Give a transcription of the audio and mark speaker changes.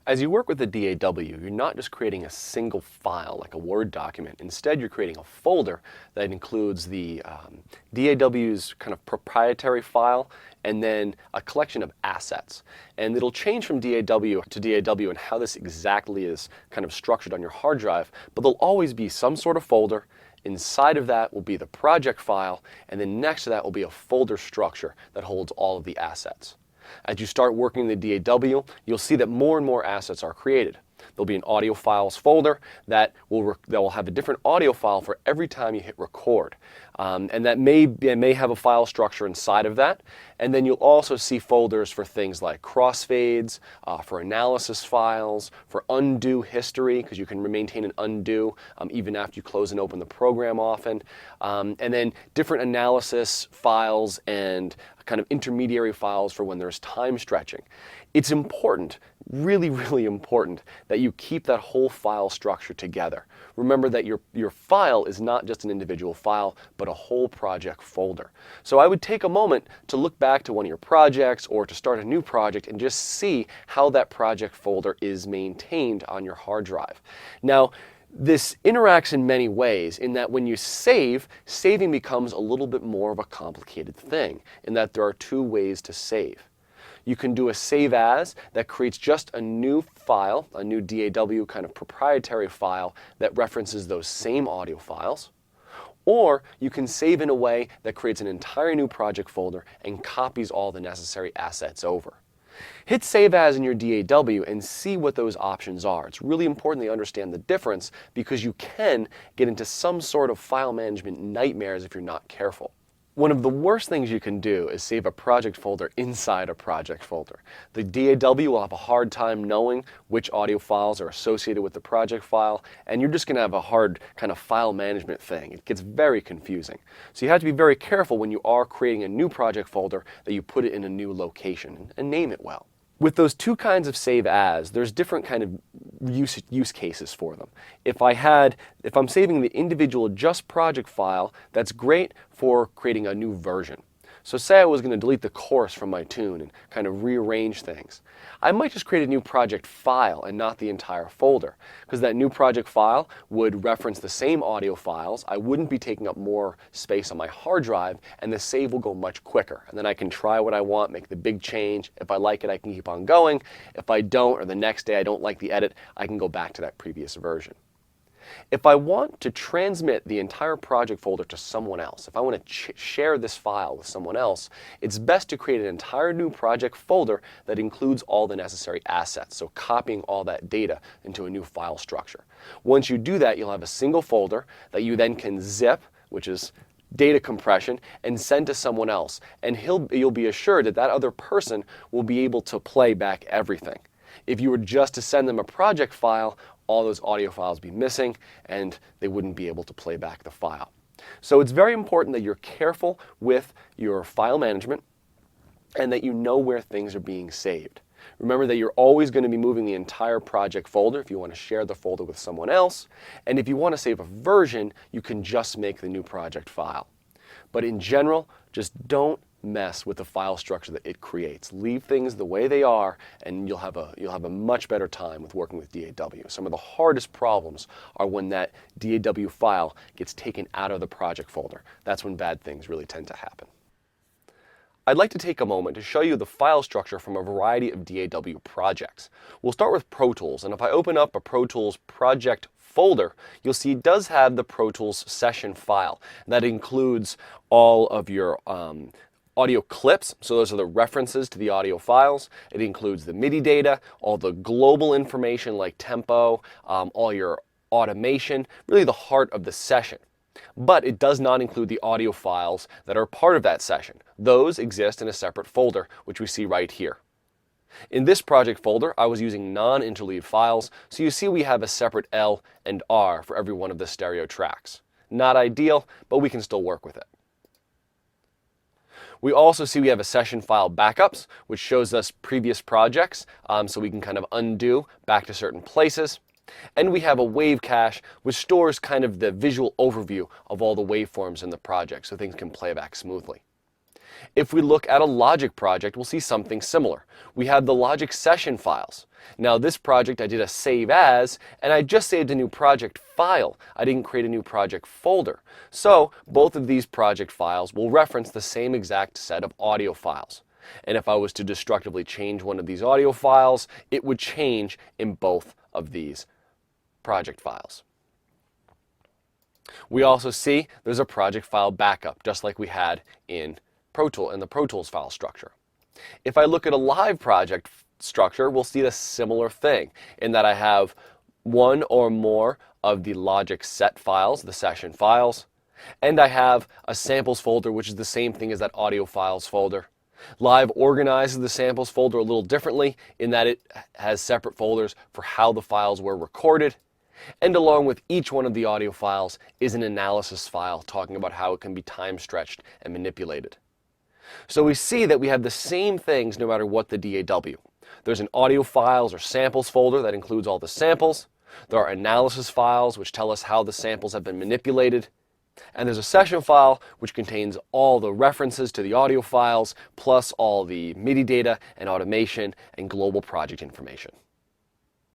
Speaker 1: As you work with the DAW, you're not just creating a single file like a Word document. Instead, you're creating a folder that includes the DAW's kind of proprietary file and then a collection of assets. And it'll change from DAW to DAW and how this exactly is kind of structured on your hard drive, but there'll always be some sort of folder. Inside of that will be the project file, and then next to that will be a folder structure that holds all of the assets. As you start working in the DAW, you'll see that more and more assets are created. There'll be an audio files folder that will have a different audio file for every time you hit record. And that may have a file structure inside of that. And then you'll also see folders for things like crossfades, for analysis files, for undo history, because you can maintain an undo even after you close and open the program often. And then different analysis files and kind of intermediary files for when there's time stretching. It's important, really, really important, that you keep that whole file structure together. Remember that your file is not just an individual file, but a whole project folder. So I would take a moment to look back to one of your projects or to start a new project and just see how that project folder is maintained on your hard drive. Now, this interacts in many ways in that when you save, saving becomes a little bit more of a complicated thing in that there are two ways to save. You can do a save as that creates just a new file, a new DAW kind of proprietary file that references those same audio files. Or you can save in a way that creates an entire new project folder and copies all the necessary assets over. Hit Save As in your DAW and see what those options are. It's really important that you understand the difference because you can get into some sort of file management nightmares if you're not careful. One of the worst things you can do is save a project folder inside a project folder. The DAW will have a hard time knowing which audio files are associated with the project file, and you're just going to have a hard kind of file management thing. It gets very confusing. So you have to be very careful when you are creating a new project folder that you put it in a new location and name it well. With those two kinds of save as, there's different kind of use cases for them. If I'm saving the individual just project file, that's great for creating a new version. So say I was going to delete the chorus from my tune and kind of rearrange things. I might just create a new project file and not the entire folder, because that new project file would reference the same audio files. I wouldn't be taking up more space on my hard drive, and the save will go much quicker. And then I can try what I want, make the big change. If I like it, I can keep on going. If I don't, or the next day I don't like the edit, I can go back to that previous version. If I want to transmit the entire project folder to someone else, if I want to share this file with someone else, it's best to create an entire new project folder that includes all the necessary assets, so copying all that data into a new file structure. Once you do that, you'll have a single folder that you then can zip, which is data compression, and send to someone else. And you'll be assured that that other person will be able to play back everything. If you were just to send them a project file, all those audio files would be missing and they wouldn't be able to play back the file. So it's very important that you're careful with your file management and that you know where things are being saved. Remember that you're always going to be moving the entire project folder if you want to share the folder with someone else. And if you want to save a version, you can just make the new project file. But in general, just don't mess with the file structure that it creates. Leave things the way they are, and you'll have a much better time with working with DAW. Some of the hardest problems are when that DAW file gets taken out of the project folder. That's when bad things really tend to happen. I'd like to take a moment to show you the file structure from a variety of DAW projects. We'll start with Pro Tools, and if I open up a Pro Tools project folder, you'll see it does have the Pro Tools session file. That includes all of your audio clips, so those are the references to the audio files. It includes the MIDI data, all the global information like tempo, all your automation, really the heart of the session. But it does not include the audio files that are part of that session. Those exist in a separate folder, which we see right here. In this project folder, I was using non-interleaved files, so you see we have a separate L and R for every one of the stereo tracks. Not ideal, but we can still work with it. We also see we have a session file backups, which shows us previous projects, so we can kind of undo back to certain places. And we have a wave cache, which stores kind of the visual overview of all the waveforms in the project, so things can play back smoothly. If we look at a logic project, we'll see something similar. We have the logic session files. Now this project I did a save as, and I just saved a new project file. I didn't create a new project folder. So both of these project files will reference the same exact set of audio files. And if I was to destructively change one of these audio files, it would change in both of these project files. We also see there's a project file backup, just like we had in the Pro Tools file structure. If I look at a live project structure, we'll see a similar thing in that I have one or more of the logic set files, the session files, and I have a samples folder, which is the same thing as that audio files folder. Live organizes the samples folder a little differently in that it has separate folders for how the files were recorded. And along with each one of the audio files is an analysis file talking about how it can be time stretched and manipulated. So we see that we have the same things no matter what the DAW. There's an audio files or samples folder that includes all the samples. There are analysis files which tell us how the samples have been manipulated. And there's a session file which contains all the references to the audio files plus all the MIDI data and automation and global project information.